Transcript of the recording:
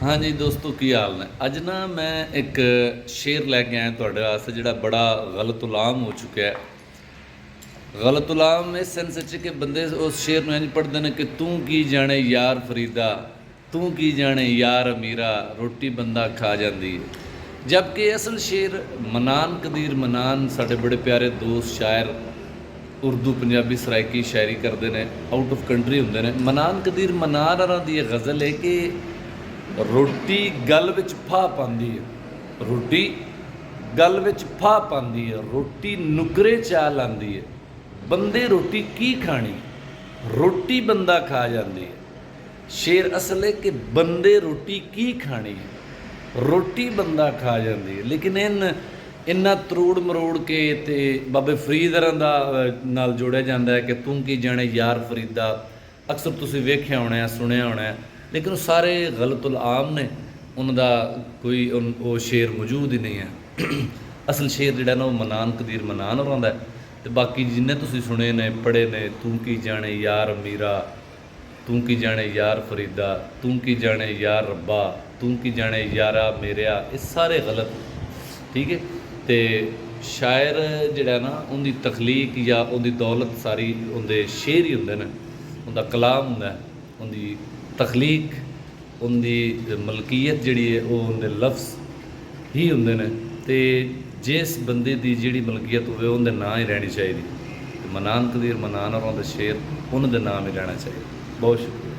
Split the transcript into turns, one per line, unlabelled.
हाँ जी दोस्तों की हाल ने अज ना मैं एक शेर लैके आया तुहाडे वास्ते जिहड़ा बड़ा गलत उलाम हो चुका है। गलत उलाम इस सेंस कि बंदे उस शेर में इंज पढ़ते हैं कि तू की जाने यार फरीदा, तू की जाने यार अमीरा, रोटी बंदा खा जाती है। जबकि असल शेर मनान कदीर मनान साढ़े बड़े प्यारे दोस्त शायर उर्दू पंजाबी सराइकी शायरी करते हैं, आउट ऑफ कंट्री होंगे ने। मनान कदीर मनान होरां दी गज़ल है कि रोटी गल विच फाह पांदी है, रोटी गल विच फाह पांदी है, रोटी नुकरे चा लांदी है, बंदे रोटी की खानी, रोटी बंदा खा जाती है। शेर असल है कि बंदे रोटी की खानी है, रोटी बंदा खा जाती है। लेकिन इन्ना तरोड़ मरोड़ के ते बाबे फरीद दा नाल जोड़िया जाता है कि तू की जाने यार फरीदा। अक्सर तुसीं वेख्या होना, सुनिया होना, लेकिन सारे गलतुल आम ने, उनका कोई वो शेर मौजूद ही नहीं है। असल शेर जिहड़ा ना वो मनान कदीर मनान होरां दा है, ते बाकी जिन्ने तुसीं सुने ने पढ़े ने, तू की जाने यार मीरा, तू की जाने यार फरीदा, तू की जाने यार रब्बा, तू की जाने यारा मेरिया, ये सारे गलत। ठीक है, तो शायर जिहड़ा ना उनकी तखलीक या उनकी दौलत सारी उनके शेर ही होंदे ने, उनका कलाम हुंदा है, उनकी तखलीक, उनकी मलकीयत जिहड़ी है वो उनके लफ्ज़ ही होंदे ने। ते जिस बंदे की जिहड़ी मलकीयत होवे उनके नाम ही रहनी चाहिए। मनान कदीर मनान होरां दे शेर उन्होंने नाम ही रहना चाहिए। बहुत शुक्रिया।